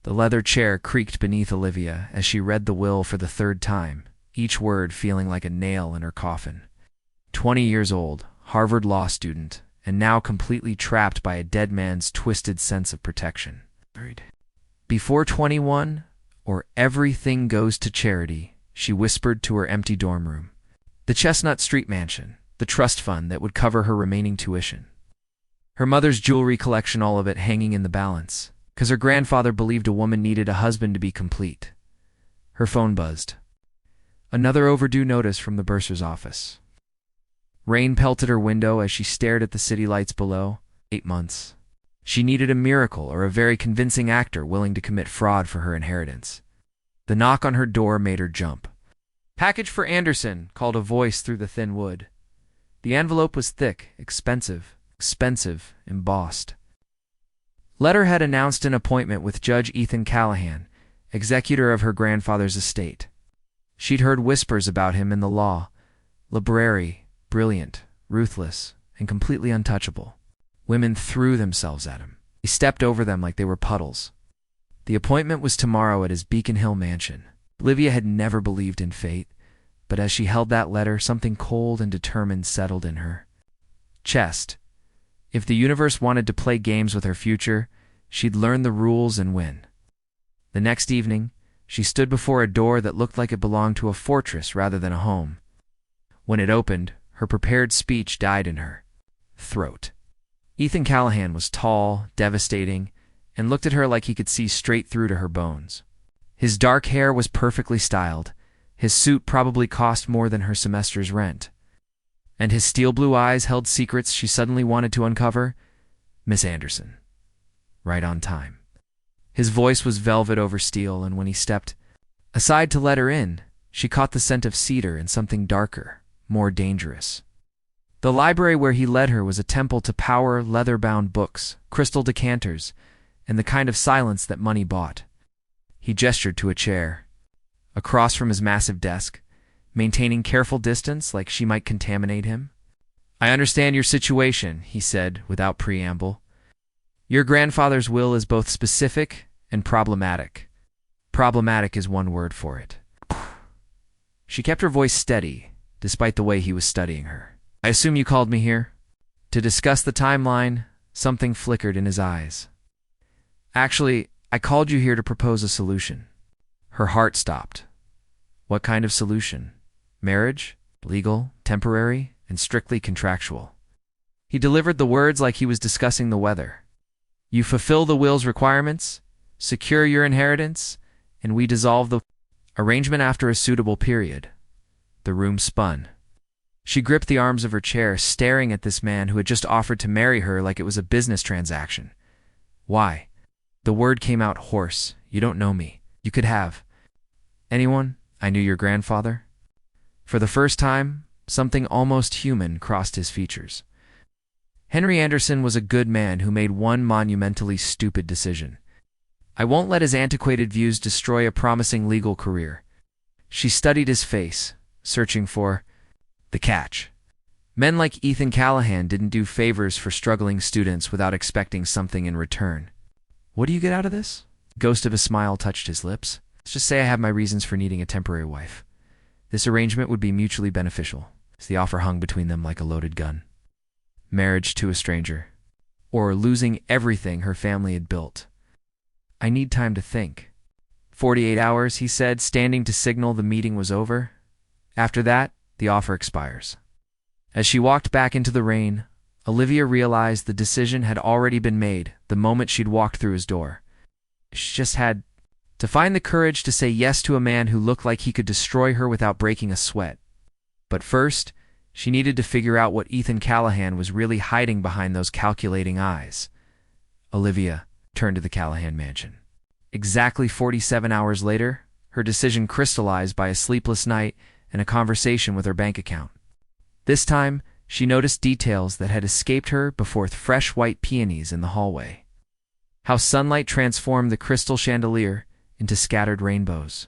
The leather chair creaked beneath Olivia as she read the will for the third time, each word feeling like a nail in her coffin. 20 years old, Harvard law student, and now completely trapped by a dead man's twisted sense of protection. Before 21, or everything goes to charity, she whispered to her empty dorm room. The Chestnut Street mansion, the trust fund that would cover her remaining tuition. Her mother's jewelry collection, all of it hanging in the balance, because her grandfather believed a woman needed a husband to be complete. Her phone buzzed. Another overdue notice from the bursar's office. Rain pelted her window as she stared at the city lights below. 8 months. She needed a miracle or a very convincing actor willing to commit fraud for her inheritance. The knock on her door made her jump. "Package for Anderson," called a voice through the thin wood. The envelope was thick, expensive, embossed. Letter had announced an appointment with Judge Ethan Callahan, executor of her grandfather's estate. She'd heard whispers about him in the law. Library, brilliant, ruthless, and completely untouchable. Women threw themselves at him. He stepped over them like they were puddles. The appointment was tomorrow at his Beacon Hill mansion. Olivia had never believed in fate, but as she held that letter, something cold and determined settled in her. Chest. If the universe wanted to play games with her future, she'd learn the rules and win. The next evening, she stood before a door that looked like it belonged to a fortress rather than a home. When it opened, her prepared speech died in her throat. Ethan Callahan was tall, devastating, and looked at her like he could see straight through to her bones. His dark hair was perfectly styled. His suit probably cost more than her semester's rent. And his steel blue eyes held secrets she suddenly wanted to uncover. Miss Anderson. Right on time. His voice was velvet over steel, and when he stepped aside to let her in, she caught the scent of cedar and something darker, more dangerous. The library where he led her was a temple to power, leather-bound books, crystal decanters, and the kind of silence that money bought. He gestured to a chair, across from his massive desk, maintaining careful distance like she might contaminate him. "I understand your situation," he said without preamble. "Your grandfather's will is both specific and problematic. Problematic is one word for it." She kept her voice steady, despite the way he was studying her. "I assume you called me here?" To discuss the timeline, something flickered in his eyes. "Actually, I called you here to propose a solution." Her heart stopped. What kind of solution? Marriage? Legal? Temporary? And strictly contractual? He delivered the words like he was discussing the weather. "You fulfill the will's requirements, secure your inheritance, and we dissolve the arrangement after a suitable period." The room spun. She gripped the arms of her chair, staring at this man who had just offered to marry her like it was a business transaction. "Why?" The word came out hoarse. "You don't know me. You could have." "Anyone? I knew your grandfather." For the first time, something almost human crossed his features. Henry Anderson was a good man who made one monumentally stupid decision. "I won't let his antiquated views destroy a promising legal career." She studied his face, searching for the catch. Men like Ethan Callahan didn't do favors for struggling students without expecting something in return. "What do you get out of this?" The ghost of a smile touched his lips. "Let's just say I have my reasons for needing a temporary wife. This arrangement would be mutually beneficial." As the offer hung between them like a loaded gun. Marriage to a stranger. Or losing everything her family had built. "I need time to think." 48 hours, he said, standing to signal the meeting was over. After that, the offer expires. As she walked back into the rain, Olivia realized the decision had already been made the moment she'd walked through his door. She just had to find the courage to say yes to a man who looked like he could destroy her without breaking a sweat. But first, she needed to figure out what Ethan Callahan was really hiding behind those calculating eyes. Olivia turned to the Callahan mansion. Exactly 47 hours later, her decision crystallized by a sleepless night and a conversation with her bank account. This time, she noticed details that had escaped her before fresh white peonies in the hallway. How sunlight transformed the crystal chandelier into scattered rainbows.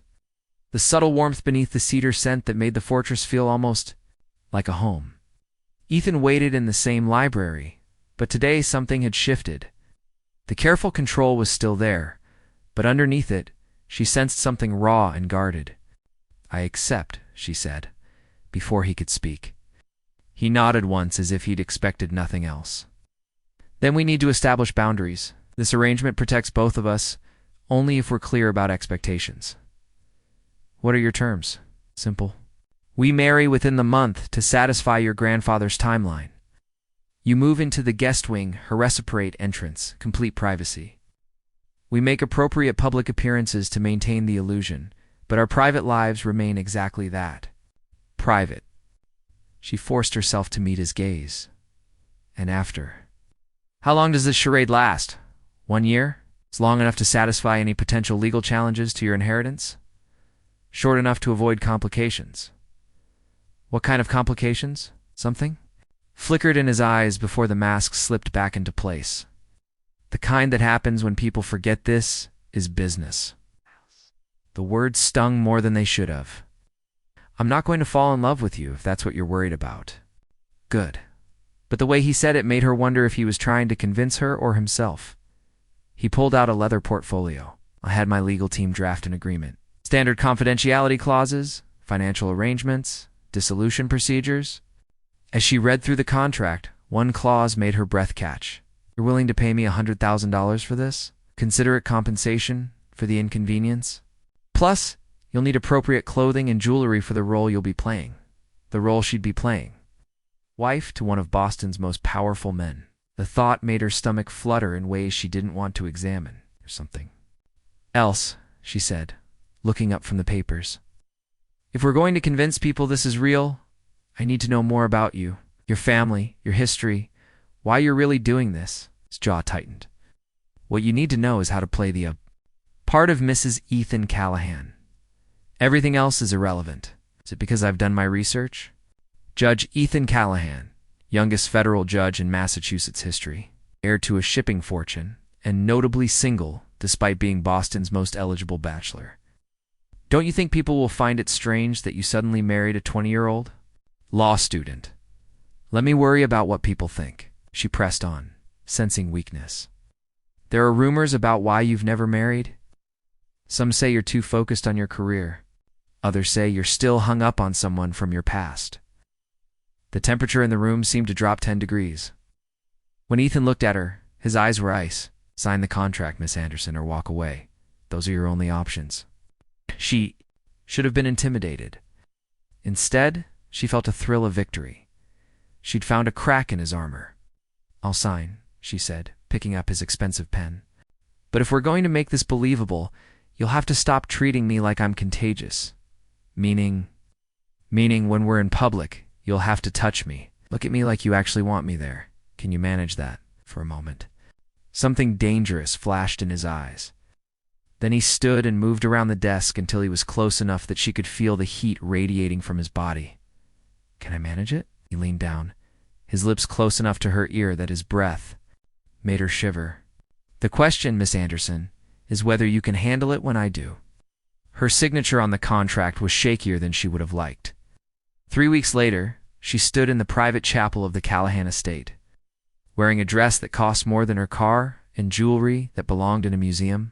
The subtle warmth beneath the cedar scent that made the fortress feel almost like a home. Ethan waited in the same library, but today something had shifted. The careful control was still there, But underneath it, she sensed something raw and guarded. "I accept," she said, before he could speak. He nodded once as if he'd expected nothing else. "Then we need to establish boundaries. This arrangement protects both of us, only if we're clear about expectations." "What are your terms?" "Simple. We marry within the month to satisfy your grandfather's timeline. You move into the guest wing, her reciprocate entrance, complete privacy. We make appropriate public appearances to maintain the illusion, but our private lives remain exactly that. Private." She forced herself to meet his gaze. "And after?" "How long does this charade last? 1 year? It's long enough to satisfy any potential legal challenges to your inheritance? Short enough to avoid complications?" "What kind of complications? Something?" Flickered in his eyes before the mask slipped back into place. "The kind that happens when people forget this is business." The words stung more than they should have. "I'm not going to fall in love with you if that's what you're worried about." Good. But the way he said it made her wonder if he was trying to convince her or himself. He pulled out a leather portfolio. "I had my legal team draft an agreement. Standard confidentiality clauses, financial arrangements, dissolution procedures." As she read through the contract, one clause made her breath catch. "You're willing to pay me $100,000 for this? Consider it compensation for the inconvenience? Plus, you'll need appropriate clothing and jewelry for the role you'll be playing." The role she'd be playing. Wife to one of Boston's most powerful men. The thought made her stomach flutter in ways she didn't want to examine. "Or something else," she said, looking up from the papers. "If we're going to convince people this is real, I need to know more about you, your family, your history, why you're really doing this." His jaw tightened. "What you need to know is how to play the part of Mrs. Ethan Callahan. Everything else is irrelevant. Is it because I've done my research?" Judge Ethan Callahan, youngest federal judge in Massachusetts history, heir to a shipping fortune, and notably single despite being Boston's most eligible bachelor. "Don't you think people will find it strange that you suddenly married a 20-year-old? Law student. Let me worry about what people think." She pressed on, sensing weakness. "There are rumors about why you've never married. Some say you're too focused on your career. Others say you're still hung up on someone from your past." The temperature in the room seemed to drop 10 degrees. When Ethan looked at her, his eyes were ice. "Sign the contract, Miss Anderson, or walk away. Those are your only options." She should have been intimidated. Instead, she felt a thrill of victory. She'd found a crack in his armor. "I'll sign," she said, picking up his expensive pen. "But if we're going to make this believable, you'll have to stop treating me like I'm contagious. Meaning when we're in public, you'll have to touch me. Look at me like you actually want me there. Can you manage that for a moment?" Something dangerous flashed in his eyes. Then he stood and moved around the desk until he was close enough that she could feel the heat radiating from his body. "Can I manage it?" He leaned down, his lips close enough to her ear that his breath made her shiver. "The question, Miss Anderson, is whether you can handle it when I do." Her signature on the contract was shakier than she would have liked. 3 weeks later, she stood in the private chapel of the Callahan estate, wearing a dress that cost more than her car and jewelry that belonged in a museum.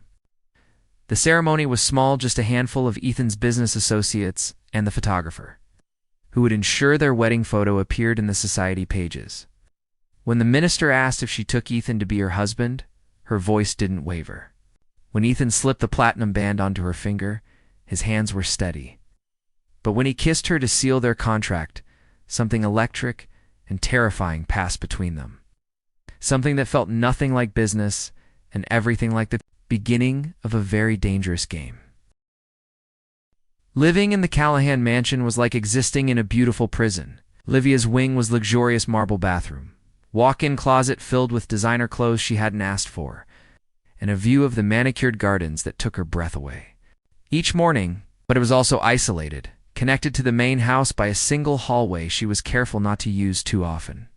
The ceremony was small, just a handful of Ethan's business associates and the photographer, who would ensure their wedding photo appeared in the society pages. When the minister asked if she took Ethan to be her husband, her voice didn't waver. When Ethan slipped the platinum band onto her finger, his hands were steady. But when he kissed her to seal their contract, something electric and terrifying passed between them. Something that felt nothing like business and everything like the beginning of a very dangerous game. Living in the Callahan mansion was like existing in a beautiful prison. Olivia's wing was luxurious marble bathroom, walk-in closet filled with designer clothes she hadn't asked for, and a view of the manicured gardens that took her breath away. Each morning, but it was also isolated, connected to the main house by a single hallway she was careful not to use too often.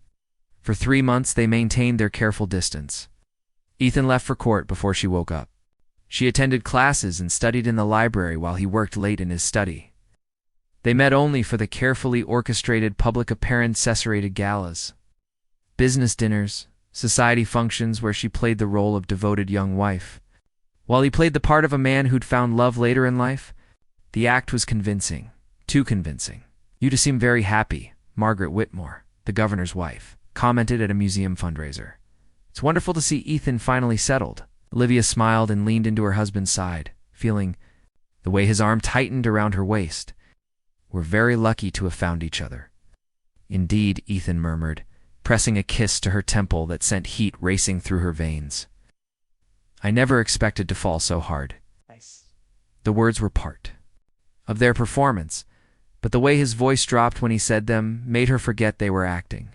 For 3 months they maintained their careful distance. Ethan left for court before she woke up. She attended classes and studied in the library while he worked late in his study. They met only for the carefully orchestrated public appearance-saturated galas, business dinners, society functions where she played the role of devoted young wife. While he played the part of a man who'd found love later in life, the act was convincing. Too convincing. "You two seem very happy," Margaret Whitmore, the governor's wife, commented at a museum fundraiser. "It's wonderful to see Ethan finally settled." Olivia smiled and leaned into her husband's side, feeling the way his arm tightened around her waist. "We're very lucky to have found each other." "Indeed," Ethan murmured, pressing a kiss to her temple that sent heat racing through her veins. "I never expected to fall so hard." Nice. The words were part of their performance, but the way his voice dropped when he said them made her forget they were acting.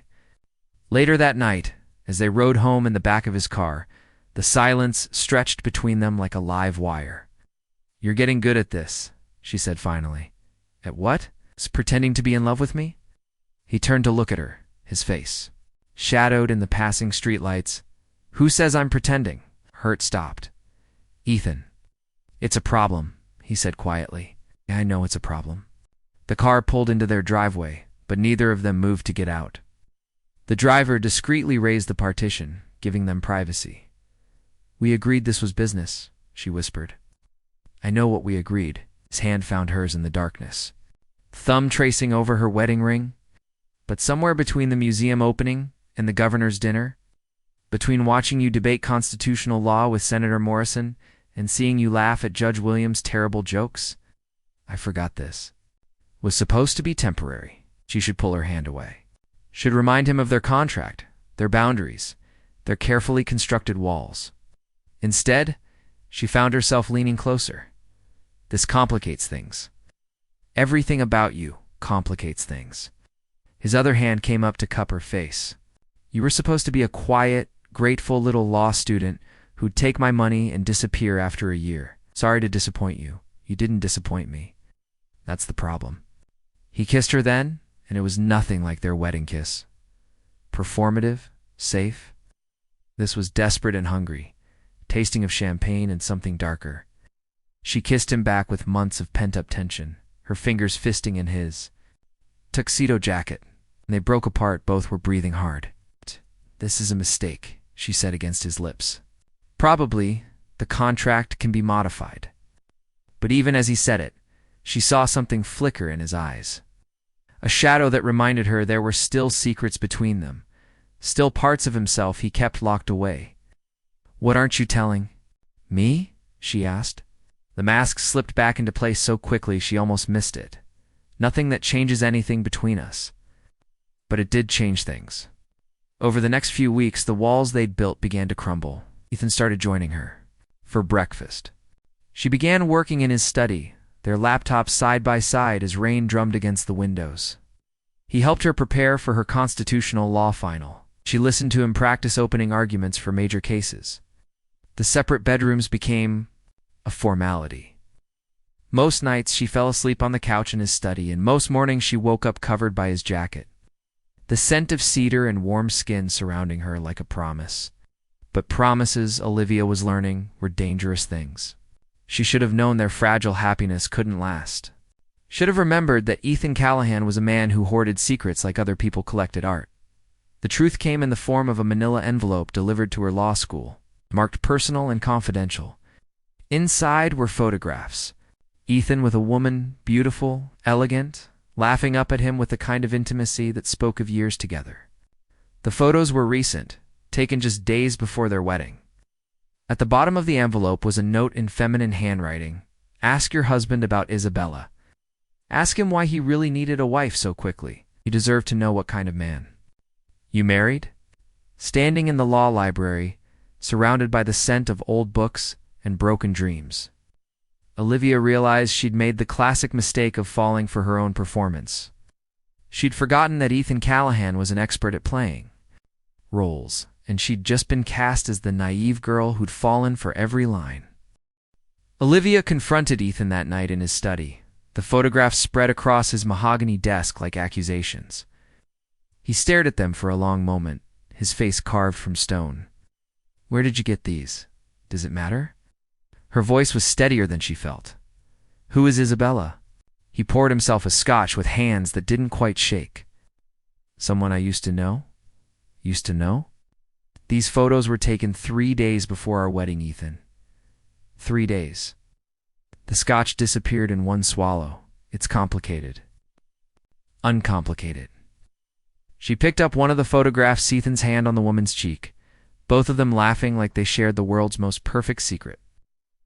Later that night, as they rode home in the back of his car, the silence stretched between them like a live wire. "You're getting good at this," she said finally. "At what? Pretending to be in love with me?" He turned to look at her, his face shadowed in the passing streetlights. "Who says I'm pretending?" Hurt stopped. "Ethan." "It's a problem," he said quietly. "I know it's a problem." The car pulled into their driveway, but neither of them moved to get out. The driver discreetly raised the partition, giving them privacy. "We agreed this was business," she whispered. "I know what we agreed." His hand found hers in the darkness, thumb tracing over her wedding ring. But somewhere between the museum opening and the governor's dinner, between watching you debate constitutional law with Senator Morrison and seeing you laugh at Judge Williams' terrible jokes, "I forgot this was supposed to be temporary." She should pull her hand away. Should remind him of their contract, their boundaries, their carefully constructed walls. Instead, she found herself leaning closer. "This complicates things. Everything about you complicates things." His other hand came up to cup her face. "You were supposed to be a quiet, grateful little law student who'd take my money and disappear after a year. Sorry to disappoint you. You didn't disappoint me. That's the problem." He kissed her then, and it was nothing like their wedding kiss. Performative, safe. This was desperate and hungry, tasting of champagne and something darker. She kissed him back with months of pent-up tension, her fingers fisting in his tuxedo jacket. When they broke apart, both were breathing hard. "This is a mistake," she said against his lips. "Probably the contract can be modified." But even as he said it, she saw something flicker in his eyes. A shadow that reminded her there were still secrets between them, still parts of himself he kept locked away. "What aren't you telling me?" she asked. The mask slipped back into place so quickly she almost missed it. "Nothing that changes anything between us." But it did change things. Over the next few weeks, the walls they'd built began to crumble. Ethan started joining her for breakfast. She began working in his study, their laptops side by side as rain drummed against the windows. He helped her prepare for her constitutional law final. She listened to him practice opening arguments for major cases. The separate bedrooms became a formality. Most nights she fell asleep on the couch in his study, and most mornings she woke up covered by his jacket. The scent of cedar and warm skin surrounding her like a promise. But promises, Olivia was learning, were dangerous things. She should have known their fragile happiness couldn't last. Should have remembered that Ethan Callahan was a man who hoarded secrets like other people collected art. The truth came in the form of a manila envelope delivered to her law school, marked personal and confidential. Inside were photographs. Ethan with a woman, beautiful, elegant, laughing up at him with the kind of intimacy that spoke of years together. The photos were recent, taken just days before their wedding. At the bottom of the envelope was a note in feminine handwriting. "Ask your husband about Isabella. Ask him why he really needed a wife so quickly. He deserved to know what kind of man." "You married?" Standing in the law library, surrounded by the scent of old books and broken dreams, Olivia realized she'd made the classic mistake of falling for her own performance. She'd forgotten that Ethan Callahan was an expert at playing roles, and she'd just been cast as the naive girl who'd fallen for every line. Olivia confronted Ethan that night in his study, the photographs spread across his mahogany desk like accusations. He stared at them for a long moment, his face carved from stone. "Where did you get these? Does it matter?" Her voice was steadier than she felt. "Who is Isabella?" He poured himself a scotch with hands that didn't quite shake. "Someone I used to know?" "Used to know?" "These photos were taken 3 days before our wedding, Ethan. 3 days. The scotch disappeared in one swallow. It's complicated. Uncomplicated. She picked up one of the photographs, Ethan's hand on the woman's cheek, both of them laughing like they shared the world's most perfect secret.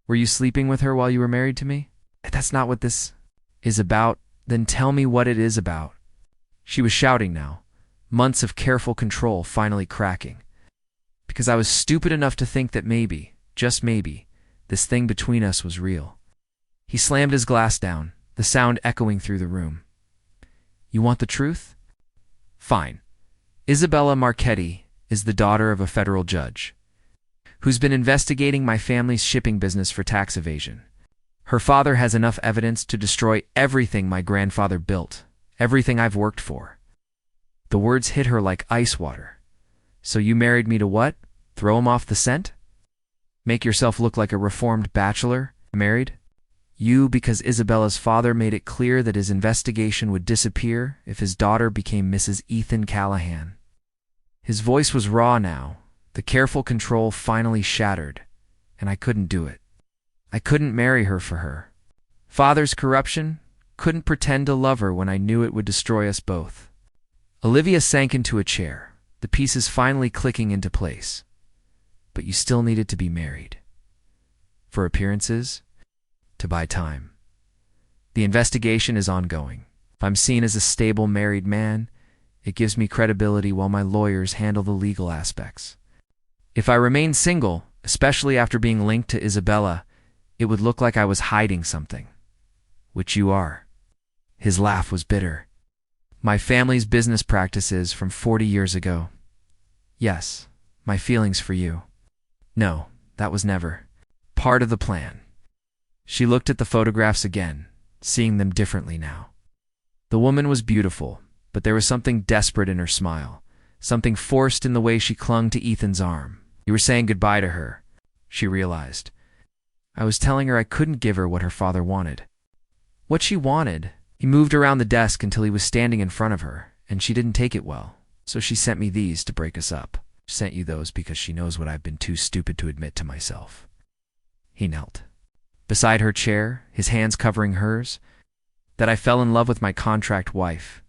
Were you sleeping with her while you were married to me? That's not what this is about. Then tell me what it is about. She was shouting now, months of careful control finally cracking. Because I was stupid enough to think that maybe, just maybe, this thing between us was real. He slammed his glass down, the sound echoing through the room. You want the truth? Fine. Isabella Marchetti is the daughter of a federal judge who's been investigating my family's shipping business for tax evasion. Her father has enough evidence to destroy everything my grandfather built, everything I've worked for. The words hit her like ice water. So you married me to what? Throw him off the scent? Make yourself look like a reformed bachelor? Married? You, because Isabella's father made it clear that his investigation would disappear if his daughter became Mrs. Ethan Callahan. His voice was raw now, the careful control finally shattered, and I couldn't do it. I couldn't marry her for her. Father's corruption, couldn't pretend to love her when I knew it would destroy us both. Olivia sank into a chair, the pieces finally clicking into place. But you still needed to be married. For appearances? To buy time. The investigation is ongoing. If I'm seen as a stable married man, it gives me credibility while my lawyers handle the legal aspects. If I remain single, especially after being linked to Isabella, it would look like I was hiding something. Which you are. His laugh was bitter. My family's business practices from 40 years ago. Yes, my feelings for you. No, that was never part of the plan. She looked at the photographs again, seeing them differently now. The woman was beautiful, but there was something desperate in her smile, something forced in the way she clung to Ethan's arm. You were saying goodbye to her, she realized. I was telling her I couldn't give her what her father wanted. What she wanted? He moved around the desk until he was standing in front of her, and she didn't take it well, so she sent me these to break us up. Sent you those because she knows what I've been too stupid to admit to myself. He knelt beside her chair, his hands covering hers, that I fell in love with my contract wife,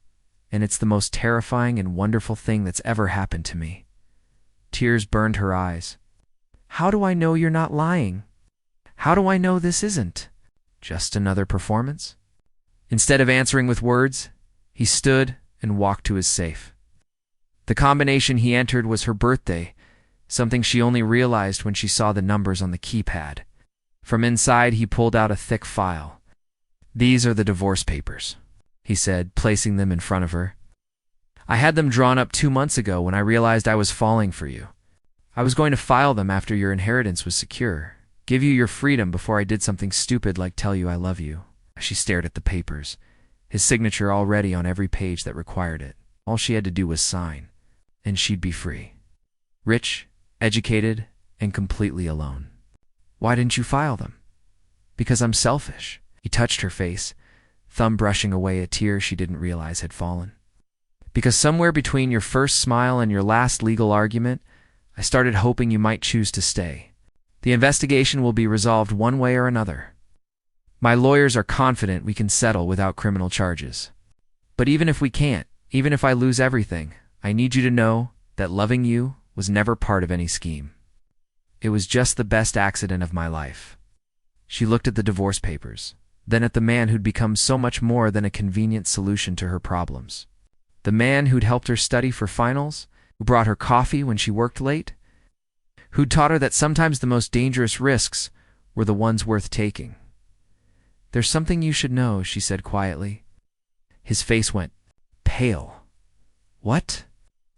and it's the most terrifying and wonderful thing that's ever happened to me. Tears burned her eyes. How do I know you're not lying? How do I know this isn't just another performance? Instead of answering with words, he stood and walked to his safe. The combination he entered was her birthday, something she only realized when she saw the numbers on the keypad. From inside, he pulled out a thick file. These are the divorce papers, he said, placing them in front of her. I had them drawn up 2 months ago when I realized I was falling for you. I was going to file them after your inheritance was secure, give you your freedom before I did something stupid like tell you I love you. She stared at the papers, his signature already on every page that required it. All she had to do was sign, and she'd be free. Rich, educated, and completely alone. Why didn't you file them? Because I'm selfish. He touched her face, thumb brushing away a tear she didn't realize had fallen. Because somewhere between your first smile and your last legal argument, I started hoping you might choose to stay. The investigation will be resolved one way or another. My lawyers are confident we can settle without criminal charges. But even if we can't, even if I lose everything, I need you to know that loving you was never part of any scheme. It was just the best accident of my life. She looked at the divorce papers, then at the man who'd become so much more than a convenient solution to her problems. The man who'd helped her study for finals, who brought her coffee when she worked late, who'd taught her that sometimes the most dangerous risks were the ones worth taking. There's something you should know, she said quietly. His face went pale. What?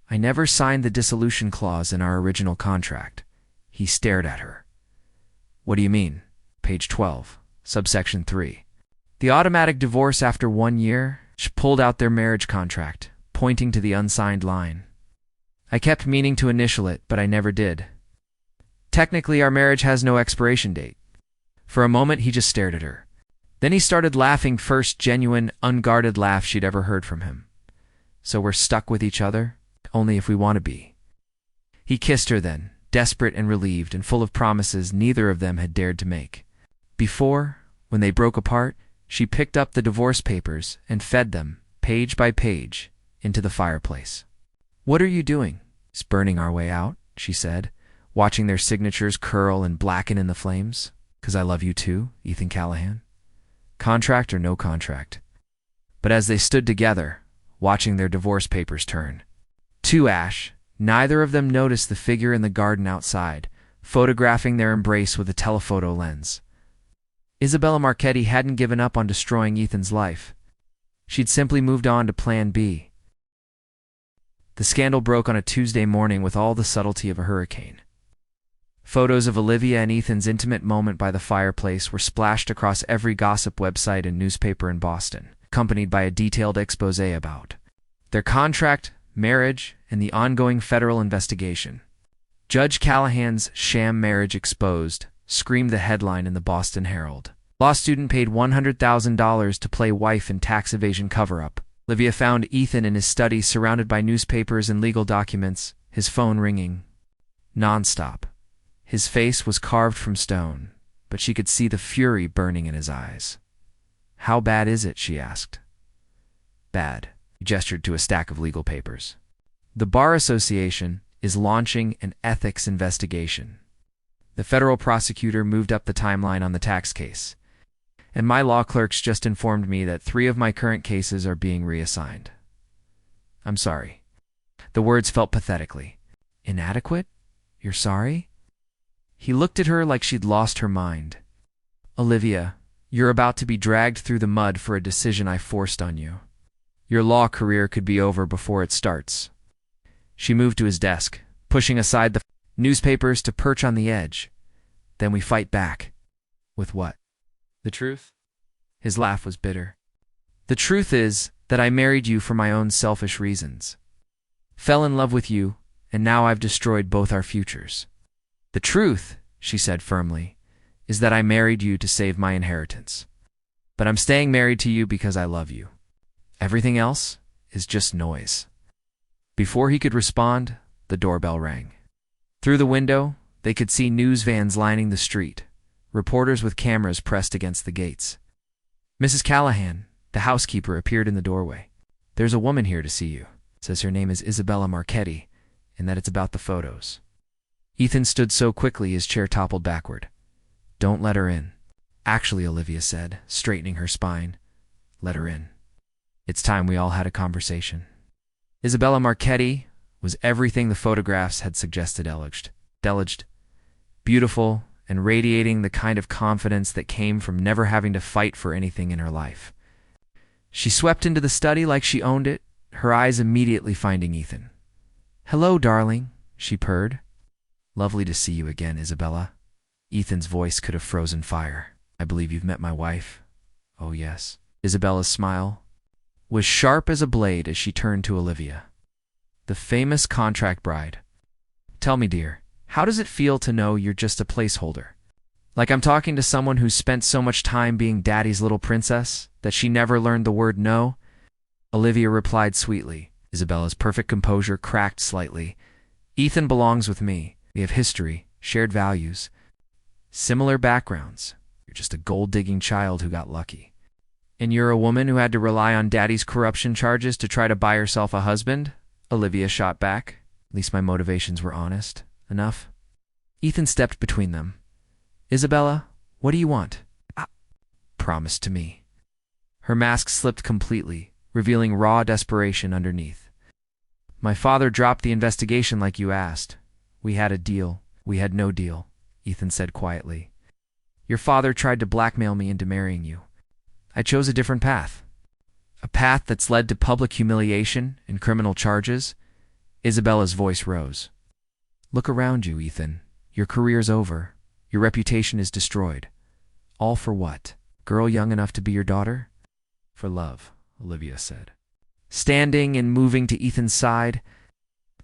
I never signed the dissolution clause in our original contract. He stared at her. What do you mean? Page 12, subsection 3. The automatic divorce after 1 year. She pulled out their marriage contract, pointing to the unsigned line. I kept meaning to initial it, but I never did. Technically, our marriage has no expiration date. For a moment, he just stared at her. Then he started laughing, first genuine, unguarded laugh she'd ever heard from him. So we're stuck with each other? Only if we want to be. He kissed her then, desperate and relieved and full of promises neither of them had dared to make. Before, when they broke apart, she picked up the divorce papers and fed them, page by page, into the fireplace. "What are you doing?" "It's burning our way out," she said, watching their signatures curl and blacken in the flames. "'Cause I love you too, Ethan Callahan. Contract or no contract." But as they stood together, watching their divorce papers turn to ash, neither of them noticed the figure in the garden outside, photographing their embrace with a telephoto lens. Isabella Marchetti hadn't given up on destroying Ethan's life. She'd simply moved on to Plan B. The scandal broke on a Tuesday morning with all the subtlety of a hurricane. Photos of Olivia and Ethan's intimate moment by the fireplace were splashed across every gossip website and newspaper in Boston, accompanied by a detailed exposé about their contract, marriage, and the ongoing federal investigation. "Judge Callahan's sham marriage exposed," screamed the headline in the Boston Herald. "Law student paid $100,000 to play wife in tax evasion cover-up." Olivia found Ethan in his study surrounded by newspapers and legal documents, his phone ringing nonstop. His face was carved from stone, but she could see the fury burning in his eyes. "How bad is it?" she asked. "Bad." He gestured to a stack of legal papers. "The Bar Association is launching an ethics investigation. The federal prosecutor moved up the timeline on the tax case, and my law clerks just informed me that 3 of my current cases are being reassigned." "I'm sorry." The words felt pathetically. "Inadequate? You're sorry?" He looked at her like she'd lost her mind. "Olivia, you're about to be dragged through the mud for a decision I forced on you. Your law career could be over before it starts." She moved to his desk, pushing aside the newspapers to perch on the edge. "Then we fight back." "With what?" "The truth?" His laugh was bitter. "The truth is that I married you for my own selfish reasons. Fell in love with you, and now I've destroyed both our futures. The truth," she said firmly, "is that I married you to save my inheritance. But I'm staying married to you because I love you. Everything else is just noise." Before he could respond, the doorbell rang. Through the window, they could see news vans lining the street, reporters with cameras pressed against the gates. Mrs. Callahan, the housekeeper, appeared in the doorway. "There's a woman here to see you. Says her name is Isabella Marchetti, and that it's about the photos." Ethan stood so quickly his chair toppled backward. "Don't let her in." "Actually," Olivia said, straightening her spine, "let her in. It's time we all had a conversation." Isabella Marchetti was everything the photographs had suggested. Deliged, beautiful, and radiating the kind of confidence that came from never having to fight for anything in her life. She swept into the study like she owned it, her eyes immediately finding Ethan. "Hello, darling," she purred. "Lovely to see you again, Isabella." Ethan's voice could have frozen fire. "I believe you've met my wife." "Oh, yes." Isabella's smile was sharp as a blade as she turned to Olivia. "The famous contract bride. Tell me, dear, how does it feel to know you're just a placeholder? Like I'm talking to someone who's spent so much time being daddy's little princess that she never learned the word no?" Olivia replied sweetly. Isabella's perfect composure cracked slightly. "Ethan belongs with me. We have history, shared values, similar backgrounds. You're just a gold-digging child who got lucky. And you're a woman who had to rely on daddy's corruption charges to try to buy herself a husband?" Olivia shot back. "At least my motivations were honest enough." Ethan stepped between them. "Isabella, what do you want?" "Promise to me." Her mask slipped completely, revealing raw desperation underneath. "My father dropped the investigation like you asked. We had a deal. We had no deal," Ethan said quietly. "Your father tried to blackmail me into marrying you. I chose a different path. A path that's led to public humiliation and criminal charges." Isabella's voice rose. "Look around you, Ethan. Your career's over. Your reputation is destroyed. All for what? Girl young enough to be your daughter?" "For love," Olivia said, standing and moving to Ethan's side.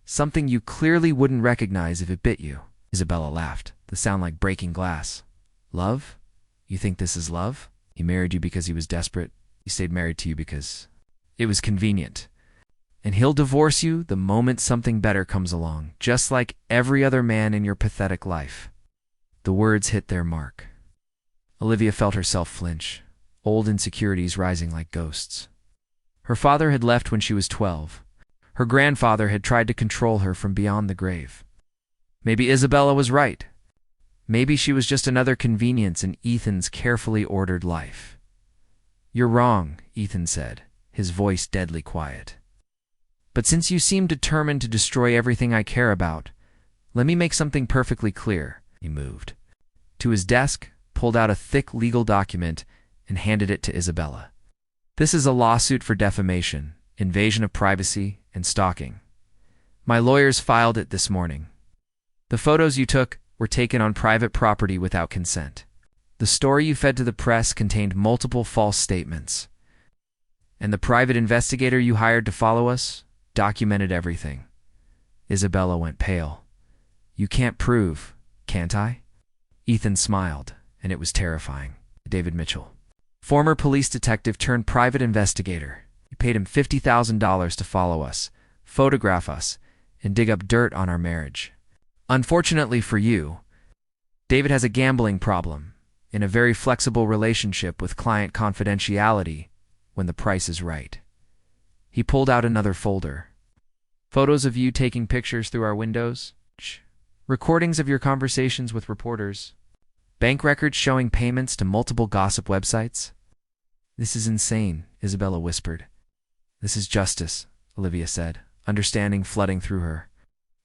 "Something you clearly wouldn't recognize if it bit you." Isabella laughed, the sound like breaking glass. "Love? You think this is love? He married you because he was desperate. He stayed married to you because it was convenient. And he'll divorce you the moment something better comes along, just like every other man in your pathetic life. The words hit their mark. Olivia felt herself flinch, old insecurities rising like ghosts. Her father had left when she was 12. Her grandfather had tried to control her from beyond the grave. Maybe Isabella was right. Maybe she was just another convenience in Ethan's carefully ordered life. "You're wrong," Ethan said, his voice deadly quiet. "But since you seem determined to destroy everything I care about, let me make something perfectly clear." He moved to his desk, pulled out a thick legal document, and handed it to Isabella. "This is a lawsuit for defamation, invasion of privacy, and stalking. My lawyers filed it this morning. The photos you took were taken on private property without consent. The story you fed to the press contained multiple false statements. And the private investigator you hired to follow us documented everything." Isabella went pale. "You can't prove, can't I?" Ethan smiled, and it was terrifying. David Mitchell, former police detective turned private investigator. You paid him $50,000 to follow us, photograph us, and dig up dirt on our marriage. Unfortunately for you, David has a gambling problem in a very flexible relationship with client confidentiality when the price is right. He pulled out another folder. "Photos of you taking pictures through our windows. Recordings of your conversations with reporters. Bank records showing payments to multiple gossip websites." "This is insane," Isabella whispered. "This is justice," Olivia said, understanding flooding through her.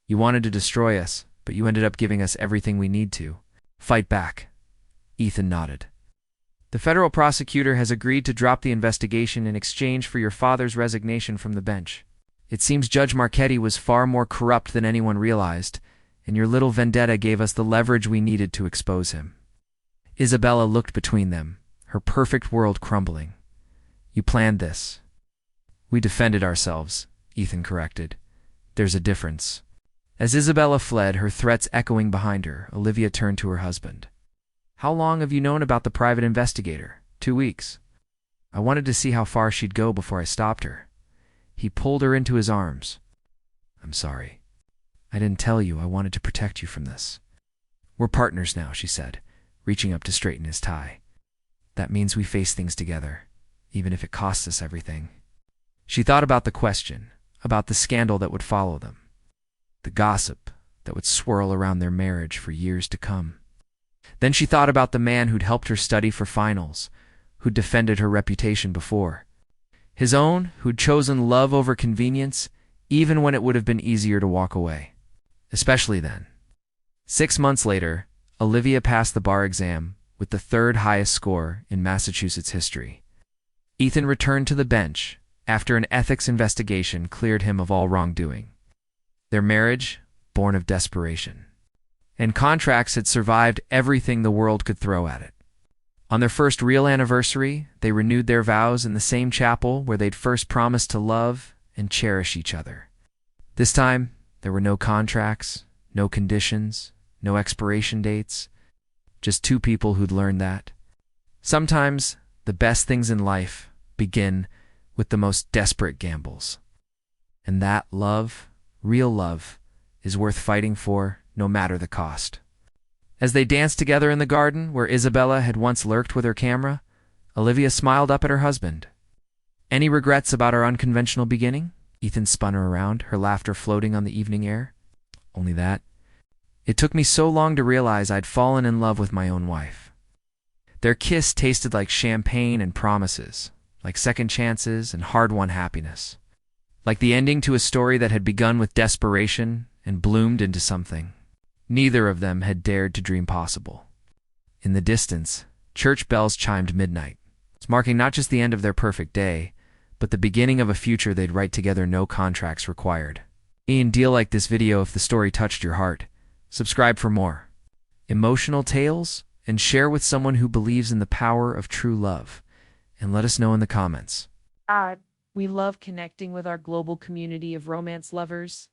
"You wanted to destroy us, but you ended up giving us everything we need to. Fight back." Ethan nodded. "The federal prosecutor has agreed to drop the investigation in exchange for your father's resignation from the bench. It seems Judge Marchetti was far more corrupt than anyone realized, and your little vendetta gave us the leverage we needed to expose him." Isabella looked between them, her perfect world crumbling. "You planned this." "We defended ourselves," Ethan corrected. "There's a difference." As Isabella fled, her threats echoing behind her, Olivia turned to her husband. "How long have you known about the private investigator?" 2 weeks. I wanted to see how far she'd go before I stopped her." He pulled her into his arms. "I'm sorry. I didn't tell you I wanted to protect you from this." "We're partners now," she said, reaching up to straighten his tie. "That means we face things together, even if it costs us everything." She thought about the question, about the scandal that would follow them, the gossip that would swirl around their marriage for years to come. Then she thought about the man who'd helped her study for finals, who'd defended her reputation before. His own, who'd chosen love over convenience, even when it would have been easier to walk away. Especially then. 6 months later, Olivia passed the bar exam with the 3rd highest score in Massachusetts history. Ethan returned to the bench after an ethics investigation cleared him of all wrongdoing. Their marriage, born of desperation. And contracts had survived everything the world could throw at it. On their first real anniversary, they renewed their vows in the same chapel where they'd first promised to love and cherish each other. This time, there were no contracts, no conditions, no expiration dates, just 2 people who'd learned that sometimes the best things in life begin with the most desperate gambles. And that love, real love, is worth fighting for no matter the cost. As they danced together in the garden where Isabella had once lurked with her camera, Olivia smiled up at her husband. "Any regrets about our unconventional beginning?" Ethan spun her around, her laughter floating on the evening air. "Only that. It took me so long to realize I'd fallen in love with my own wife." Their kiss tasted like champagne and promises, like second chances and hard-won happiness. Like the ending to a story that had begun with desperation and bloomed into something neither of them had dared to dream possible. In the distance, church bells chimed midnight, marking not just the end of their perfect day, but the beginning of a future they'd write together, no contracts required. Deal like this video if the story touched your heart. Subscribe for more emotional tales and share with someone who believes in the power of true love. And let us know in the comments. We love connecting with our global community of romance lovers.